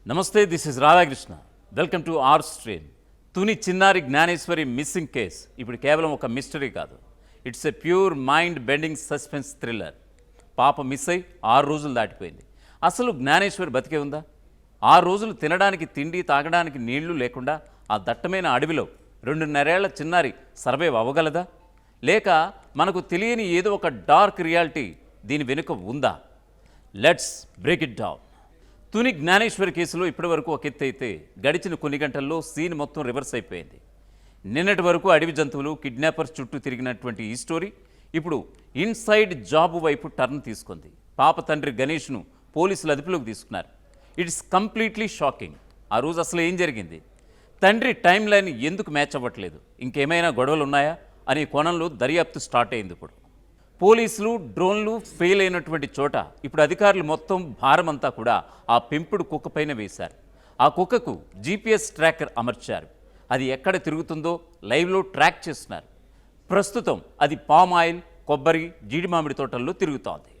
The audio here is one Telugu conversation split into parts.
నమస్తే, this is Radhakrishna. Welcome to R stream. Tuni చిన్నారి జ్ఞానేశ్వరి మిస్సింగ్ కేస్ ఇప్పుడు కేవలం ఒక మిస్టరీ కాదు, it's a pure mind bending suspense thriller. పాప మిస్ అయి 6 రోజులు దాటిపోయింది. అసలు జ్ఞానేశ్వరి బతికే ఉందా? 6 రోజులు తినడానికి తిండి, తాగడానికి నీళ్లు లేకుండా ఆ దట్టమైన అడవిలో 2.5 ఏళ్ల చిన్నారి సర్వైవ్ అవ్వగలదా? లేక మనకు తెలియని ఏదో ఒక డార్క్ రియాలిటీ దీని వెనుక ఉందా? Let's break it down. Tuni Gnaneshwari కేసులో ఇప్పటివరకు ఒక ఎత్తు అయితే గడిచిన కొన్ని గంటల్లో సీన్ మొత్తం రివర్స్ అయిపోయింది. నిన్నటి వరకు అడవి జంతువులు, కిడ్నాపర్స్ చుట్టూ తిరిగినటువంటి ఈ స్టోరీ ఇప్పుడు ఇన్సైడ్ జాబ్ వైపు టర్న్ తీసుకుంది. పాప తండ్రి గణేష్ను పోలీసులు అదుపులోకి తీసుకున్నారు. It's completely shocking. ఆ రోజు అసలు ఏం జరిగింది? తండ్రి టైం లైన్ ఎందుకు మ్యాచ్ అవ్వట్లేదు? ఇంకేమైనా గొడవలు ఉన్నాయా అనే కోణంలో దర్యాప్తు స్టార్ట్ అయింది. ఇప్పుడు పోలీసులు, డ్రోన్లు ఫెయిల్ అయినటువంటి చోట ఇప్పుడు అధికారులు మొత్తం భారమంతా కూడా ఆ పెంపుడు కుక్క పైన వేశారు. ఆ కుక్కకు జీపీఎస్ ట్రాకర్ అమర్చారు. అది ఎక్కడ తిరుగుతుందో లైవ్లో ట్రాక్ చేస్తున్నారు. ప్రస్తుతం అది పామ్ ఆయిల్, కొబ్బరి, జీడి మామిడి తోటల్లో తిరుగుతోంది.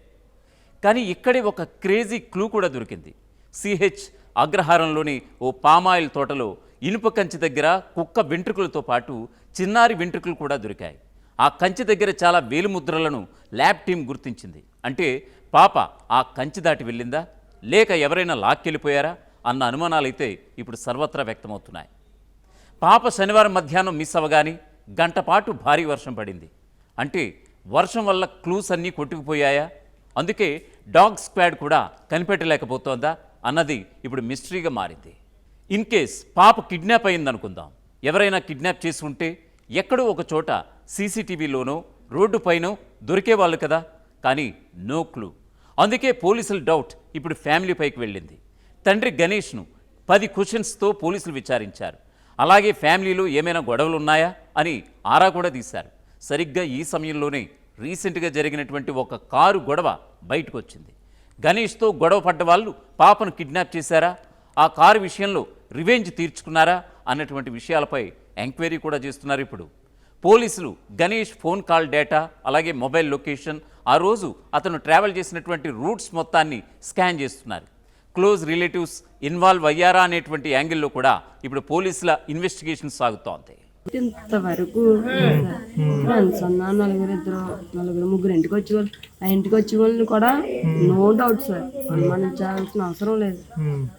కానీ ఇక్కడే ఒక క్రేజీ క్లూ కూడా దొరికింది. సిహెచ్ అగ్రహారంలోని ఓ పామాయిల్ తోటలో ఇనుప కంచి దగ్గర కుక్క వెంట్రుకలతో పాటు చిన్నారి వెంట్రుకలు కూడా దొరికాయి. ఆ కంచి దగ్గర చాలా వేలుముద్రలను ల్యాబ్ టీం గుర్తించింది. అంటే పాప ఆ కంచి దాటి వెళ్ళిందా, లేక ఎవరైనా లాక్కెళ్ళిపోయారా అన్న అనుమానాలైతే ఇప్పుడు సర్వత్రా వ్యక్తమవుతున్నాయి. పాప శనివారం మధ్యాహ్నం మిస్ అవ్వగానే గంట పాటు భారీ వర్షం పడింది. అంటే వర్షం వల్ల క్లూస్ అన్నీ కొట్టుకుపోయాయా? అందుకే డాగ్ స్క్వాడ్ కూడా కనిపెట్టలేకపోతోందా అన్నది ఇప్పుడు మిస్టరీగా మారింది. ఇన్ కేస్ పాప కిడ్నాప్ అయిందనుకుందాం. ఎవరైనా కిడ్నాప్ చేసి ఉంటే ఎక్కడో ఒక చోట సీసీటీవీలోనో రోడ్డు పైనో దొరికేవాళ్ళు కదా. కానీ నో క్లూ. అందుకే పోలీసుల డౌట్ ఇప్పుడు ఫ్యామిలీపైకి వెళ్ళింది. తండ్రి గణేష్ను 10 క్వశ్చన్స్తో పోలీసులు విచారించారు. అలాగే ఫ్యామిలీలో ఏమైనా గొడవలు ఉన్నాయా అని ఆరా కూడా తీశారు. సరిగ్గా ఈ సమయంలోనే రీసెంట్గా జరిగినటువంటి ఒక కారు గొడవ బయటకు వచ్చింది. గణేష్తో గొడవ పడ్డ వాళ్ళు పాపను కిడ్నాప్ చేశారా, ఆ కారు విషయంలో రివెంజ్ తీర్చుకున్నారా అన్నటువంటి విషయాలపై ఎంక్వైరీ కూడా చేస్తున్నారు. ఇప్పుడు పోలీసులు గణేష్ ఫోన్ కాల్ డేటా, అలాగే మొబైల్ లొకేషన్, ఆ రోజు అతను ట్రావెల్ చేసినటువంటి రూట్స్ మొత్తాన్ని స్కాన్ చేస్తున్నారు. క్లోజ్ రిలేటివ్స్ ఇన్వాల్వ్ అయ్యారా అనేటువంటి యాంగిల్లో కూడా ఇప్పుడు పోలీసుల ఇన్వెస్టిగేషన్ సాగుతోంది. ఇంతవరకు ఫ్రెండ్స్ అన్నా నలుగురు ముగ్గురు ఇంటికి వచ్చేవాళ్ళు. ఆ ఇంటికి వచ్చే వాళ్ళని కూడా నో డౌట్ సార్ అనుమానించాల్సిన అవసరం లేదు.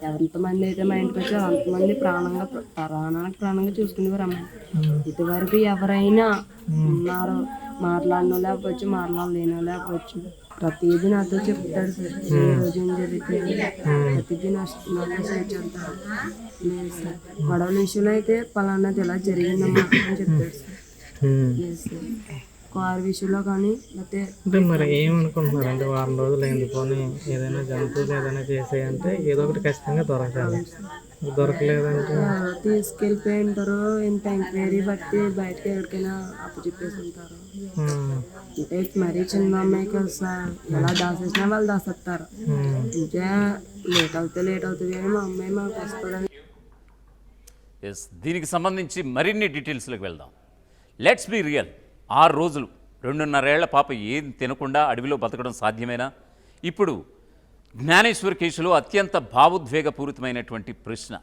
ఎంతమంది అయితే మా ఇంటికి వచ్చారో అంతమంది ప్రాణంగా చూసుకునేవారు అమ్మాయి. ఇటువరకు ఎవరైనా ఉన్నారో, మాట్లాడినో లేకపోవచ్చు, మాట్లాడలేనో లేకపోవచ్చు, ప్రతిదీ నాతో చెప్తాడు సార్. ఏ రోజు ఏం జరిగింది ప్రతిదీ నాతో షేర్ చేస్తాడు. లేదు సార్, గొడవల విషయంలో అయితే పలానాది ఇలా జరిగిందమ్మా అని చెప్తాడు సార్. లేదు సార్, కారు విషయంలో కానీ లేకపోతే అంటే మరి ఏమనుకుంటున్నారు అంటే వారం రోజులు అయింది పోనీ ఏదైనా జంతువులు ఏదైనా చేసాయంటే ఏదో ఒకటి ఖచ్చితంగా దొరకాలి. దొరకలేదంటే తీసుకెళ్ళిపోయి ఉంటారు. ఇంత ఎంక్వైరీ బట్టి బయటకి ఎవరికైనా అప్పు చెప్పేసి ఉంటారు. అంటే మరీ చిన్న అమ్మాయి కదా సార్, ఎలా దాసేసినా వాళ్ళు దాసేస్తారు. ఇంకా లేట్ అవుతుంది కానీ మా అమ్మాయి మాకు వస్తుందని. ఎస్, దీనికి సంబంధించి మరిన్ని డీటెయిల్స్లోకి వెళ్దాం. Let's be real. 6 రోజులు 2.5 ఏళ్ల పాప ఏం తినకుండా అడవిలో బతకడం సాధ్యమేనా? ఇప్పుడు జ్ఞానేశ్వర్ కేసులో అత్యంత భావోద్వేగపూరితమైనటువంటి ప్రశ్న.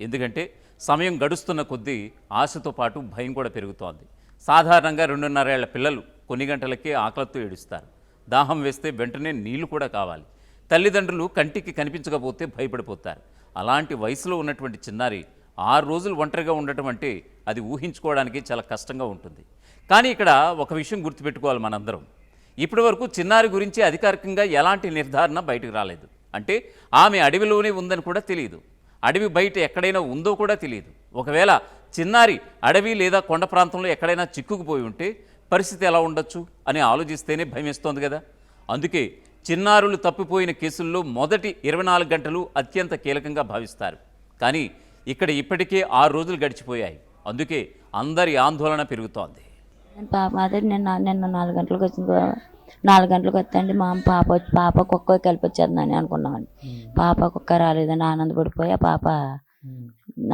ఎందుకంటే సమయం గడుస్తున్న కొద్దీ ఆశతో పాటు భయం కూడా పెరుగుతోంది. సాధారణంగా 2.5 ఏళ్ల పిల్లలు కొన్ని గంటలకే ఆకలితో ఏడుస్తారు. దాహం వేస్తే వెంటనే నీళ్లు కూడా కావాలి. తల్లిదండ్రులు కంటికి కనిపించకపోతే భయపడిపోతారు. అలాంటి వయసులో ఉన్నటువంటి చిన్నారి 6 రోజులు ఒంటరిగా ఉండటం అంటే అది ఊహించుకోవడానికి చాలా కష్టంగా ఉంటుంది. కానీ ఇక్కడ ఒక విషయం గుర్తుపెట్టుకోవాలి మనందరం. ఇప్పటి వరకు చిన్నారి గురించి అధికారికంగా ఎలాంటి నిర్ధారణ బయటకు రాలేదు. అంటే ఆమె అడవిలోనే ఉందని కూడా తెలియదు, అడవి బయట ఎక్కడైనా ఉందో కూడా తెలియదు. ఒకవేళ చిన్నారి అడవి లేదా కొండ ప్రాంతంలో ఎక్కడైనా చిక్కుకుపోయి ఉంటే పరిస్థితి ఎలా ఉండొచ్చు అని ఆలోచిస్తేనే భయమేస్తోంది కదా. అందుకే చిన్నారులు తప్పిపోయిన కేసుల్లో మొదటి 24 గంటలు అత్యంత కీలకంగా భావిస్తారు. కానీ ఇక్కడ ఇప్పటికే 6 రోజులు గడిచిపోయాయి. అందుకే అందరి ఆందోళన పెరుగుతోంది. పాప అదే నిన్న 4 గంటలకు వచ్చింది. 4 గంటలకు వస్తాండి మా పాప కుక్క కలిపి వచ్చేద్దని అనుకున్నామండి. పాప కుక్క రాలేదండి. ఆనందపడిపోయి ఆ పాప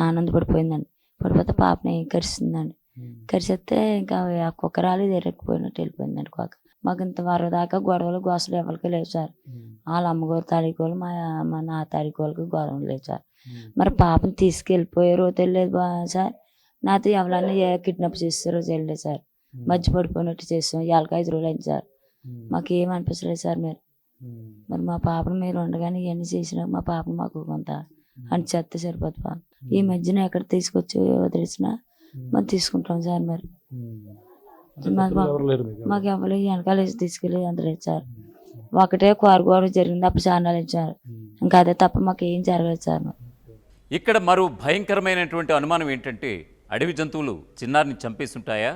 ఆనందపడిపోయిందండి. పడిపోతే పాపని కరిసిందండి. కరిసేస్తే ఇంకా ఆ కుక్క రాలేదు, ఎరక్కిపోయినట్టు వెళ్ళిపోయిందండి కుక్క. మాకు ఇంత వరకు దాకా గొడవలు గోసలు ఎవరికి లేవు సార్. వాళ్ళ అమ్మగారు తారీఖు వాళ్ళు మా నా తారీఖు వాళ్ళకి గొడవలు లేవు సార్. మరి పాపని తీసుకెళ్ళిపోయారో తెలియదు సార్. నాతో ఎవరన్నా కిడ్నాప్ చేస్తారో తెలియదు సార్. మధ్య పడిపోయినట్టు చేస్తాం. 5 రోజులు అయింది సార్. మాకు ఏం అనిపించలేదు సార్. మరి మా పాపను మీరు ఉండగానే ఇవన్నీ చేసినా మా పాపను మాకు కొంత అని చెత్త సరిపోదు పాప. ఈ మధ్యన ఎక్కడ తీసుకొచ్చి వదిలేసినా మరి తీసుకుంటాం సార్. మరి మాకు ఎవరు వెనకాల తీసుకెళ్ళి అంత లేదు సార్. ఒకటే కోరుకోవడం జరిగింది, అప్పుడు చాలా లేదు సార్. ఇంకా అదే తప్ప మాకు ఏం జరగలేదు సార్. ఇక్కడ మరో భయంకరమైనటువంటి అనుమానం ఏంటంటే, అడవి జంతువులు చిన్నారిని చంపేస్తుంటాయా,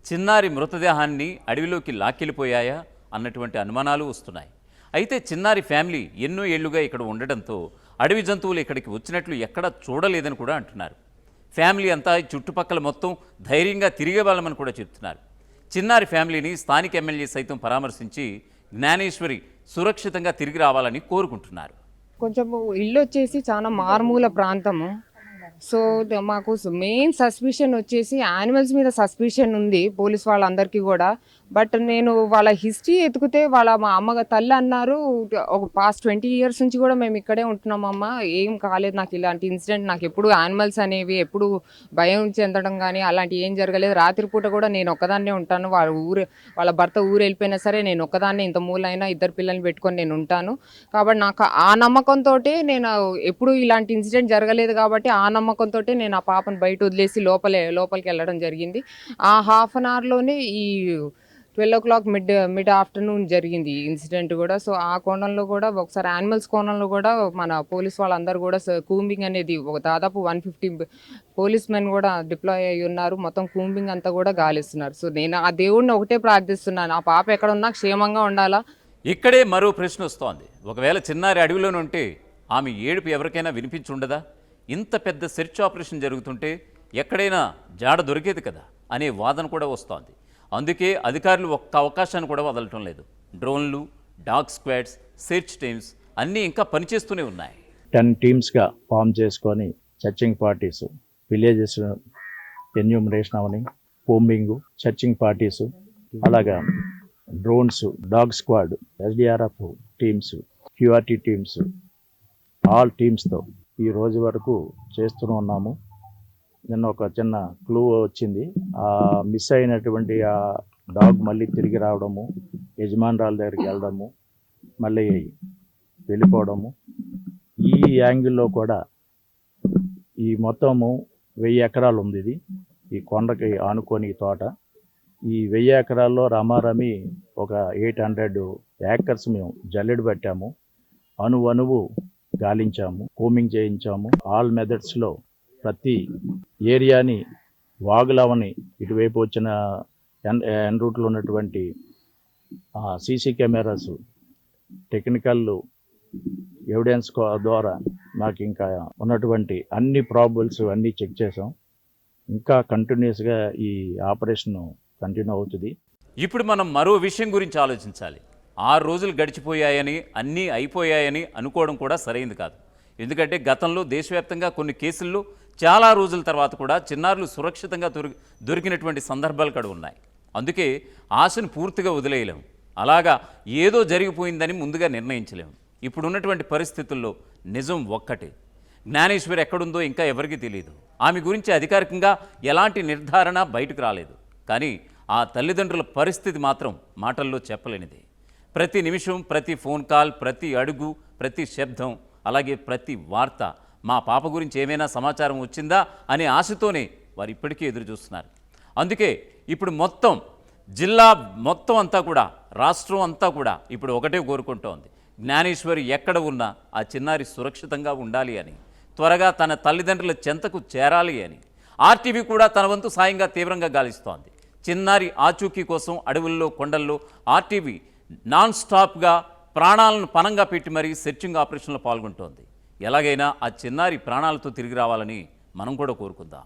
చిన్నారి మృతదేహాన్ని అడవిలోకి లాక్కెళ్ళిపోయాయా అన్నటువంటి అనుమానాలు వస్తున్నాయి. అయితే చిన్నారి ఫ్యామిలీ ఎన్నో ఏళ్లుగా ఇక్కడ ఉండడంతో అడవి జంతువులు ఇక్కడికి వచ్చినట్లు ఎక్కడా చూడలేదని కూడా అంటున్నారు. ఫ్యామిలీ అంతా చుట్టుపక్కల మొత్తం ధైర్యంగా తిరిగే వాళ్ళమని కూడా చెప్తున్నారు. చిన్నారి ఫ్యామిలీని స్థానిక ఎమ్మెల్యే సైతం పరామర్శించి జ్ఞానేశ్వరి సురక్షితంగా తిరిగి రావాలని కోరుకుంటున్నారు. కొంచెం ఇల్లు వచ్చేసి చాలా మారుమూల ప్రాంతము. సో మాకు మెయిన్ సస్పిషన్ వచ్చేసి యానిమల్స్ మీద సస్పిషన్ ఉంది పోలీస్ వాళ్ళందరికీ కూడా. బట్ నేను వాళ్ళ హిస్టరీ ఎతికితే మా అమ్మ తల్లి అన్నారు, ఒక పాస్ట్ 20 years నుంచి కూడా మేము ఇక్కడే ఉంటున్నామమ్మ, ఏం కాలేదు నాకు ఇలాంటి ఇన్సిడెంట్. నాకు ఎప్పుడు యానిమల్స్ అనేవి ఎప్పుడు భయం చెందడం కానీ అలాంటి ఏం జరగలేదు. రాత్రిపూట కూడా నేను ఒక్కదాన్నే ఉంటాను. వాళ్ళ భర్త ఊరు వెళ్ళిపోయినా సరే నేను ఒక్కదాన్నే, ఇంత మూలైనా 2 పిల్లల్ని పెట్టుకొని నేను ఉంటాను. కాబట్టి నాకు ఆ నమ్మకంతో నేను ఎప్పుడు ఇలాంటి ఇన్సిడెంట్ జరగలేదు కాబట్టి ఆ నమ్మకంతో నేను ఆ పాపను బయట వదిలేసి లోపలికి వెళ్ళడం జరిగింది. ఆ ½ an hourలోనే ఈ 12 o'clock మిడ్ ఆఫ్టర్నూన్ జరిగింది ఈ ఇన్సిడెంట్ కూడా. సో ఆ కోణంలో కూడా ఒకసారి యానిమల్స్ కోణంలో కూడా మన పోలీస్ వాళ్ళందరూ కూడా కూంబింగ్ అనేది దాదాపు 150 పోలీస్ మెన్ కూడా డిప్లాయ్ అయ్యి ఉన్నారు. మొత్తం కూంబింగ్ అంతా కూడా గాలిస్తున్నారు. సో నేను ఆ దేవుడిని ఒకటే ప్రార్థిస్తున్నాను, ఆ పాప ఎక్కడ ఉన్నా క్షేమంగా ఉండాలా. ఇక్కడే మరో ప్రశ్న వస్తోంది. ఒకవేళ చిన్నారి అడవిలోనే ఉంటే ఆమె ఏడుపు ఎవరికైనా వినిపించుండదా? ఇంత పెద్ద సెర్చ్ ఆపరేషన్ జరుగుతుంటే ఎక్కడైనా జాడ దొరికేది కదా అనే వాదన కూడా వస్తోంది. అందుకే అధికారులు ఒక్క అవకాశాన్ని కూడా వదలటం లేదు. డ్రోన్లు, డాగ్ స్క్వాడ్స్, సెర్చ్ టీమ్స్ అన్నీ ఇంకా పనిచేస్తూనే ఉన్నాయి. 10 టీమ్స్గా ఫామ్ చేసుకొని సర్చింగ్ పార్టీస్, విలేజెస్ ఎన్యూమరేషన్ అవని, కోంబింగ్, సర్చింగ్ పార్టీస్, అలాగా drones, dog squad, SDRF teams, QRT teams, all టీమ్స్తో ఈ రోజు వరకు చేస్తూనే ఉన్నాము. నిన్న ఒక చిన్న క్లూ వచ్చింది. ఆ మిస్ అయినటువంటి ఆ డాగ్ మళ్ళీ తిరిగి రావడము, యజమానురాల దగ్గరికి వెళ్ళడము, మళ్ళీ వెళ్ళిపోవడము. ఈ యాంగిల్లో కూడా ఈ మొత్తము 1000 ఎకరాలు ఉంది. ఇది ఈ కొండకి ఆనుకొని తోట. ఈ 1000 ఎకరాల్లో రామారమి ఒక 800 acres మేము జల్లెడ పెట్టాము. అణువు గాలించాము, కోమింగ్ చేయించాము. ఆల్ మెథడ్స్లో ప్రతి ఏరియాని వాగులవని ఇటువైపు వచ్చిన ఎన్ రూట్లో ఉన్నటువంటి సీసీ కెమెరాస్, టెక్నికల్ ఎవిడెన్స్ ద్వారా నాకు ఇంకా ఉన్నటువంటి అన్ని ప్రాబబుల్స్ అన్నీ చెక్ చేసాం. ఇంకా కంటిన్యూస్గా ఈ ఆపరేషన్ కంటిన్యూ అవుతుంది. ఇప్పుడు మనం మరో విషయం గురించి ఆలోచించాలి. 6 రోజులు గడిచిపోయాయని, అన్నీ అయిపోయాయని అనుకోవడం కూడా సరైంది కాదు. ఎందుకంటే గతంలో దేశవ్యాప్తంగా కొన్ని కేసుల్లో చాలా రోజుల తర్వాత కూడా చిన్నారులు సురక్షితంగా దొరికినటువంటి సందర్భాలు కూడా ఉన్నాయి. అందుకే ఆశను పూర్తిగా వదిలేయలేము. అలాగా ఏదో జరిగిపోయిందని ముందుగా నిర్ణయించలేము. ఇప్పుడున్నటువంటి పరిస్థితుల్లో నిజం ఒక్కటే, జ్ఞానేశ్వరి ఎక్కడుందో ఇంకా ఎవరికీ తెలియదు. ఆమె గురించి అధికారికంగా ఎలాంటి నిర్ధారణ బయటకు రాలేదు. కానీ ఆ తల్లిదండ్రుల పరిస్థితి మాత్రం మాటల్లో చెప్పలేనిది. ప్రతి నిమిషం, ప్రతి ఫోన్ కాల్, ప్రతి అడుగు, ప్రతి శబ్దం, అలాగే ప్రతి వార్త మా పాప గురించి ఏమైనా సమాచారం వచ్చిందా అనే ఆశతోనే వారు ఇప్పటికీ ఎదురు చూస్తున్నారు. అందుకే ఇప్పుడు మొత్తం జిల్లా మొత్తం అంతా కూడా, రాష్ట్రం అంతా కూడా ఇప్పుడు ఒకటే కోరుకుంటోంది, జ్ఞానేశ్వరి ఎక్కడ ఉన్నా ఆ చిన్నారి సురక్షితంగా ఉండాలి అని, త్వరగా తన తల్లిదండ్రుల చెంతకు చేరాలి అని. ఆర్టీవీ కూడా తన వంతు సాయంగా తీవ్రంగా గాలిస్తోంది. చిన్నారి ఆచూకీ కోసం అడవుల్లో, కొండల్లో ఆర్టీవీ నాన్ స్టాప్గా ప్రాణాలను పణంగా పెట్టి మరీ సెర్చింగ్ ఆపరేషన్లో పాల్గొంటోంది. ఎలాగైనా ఆ చిన్నారి ప్రాణాలతో తిరిగి రావాలని మనం కూడా కోరుకుందాం.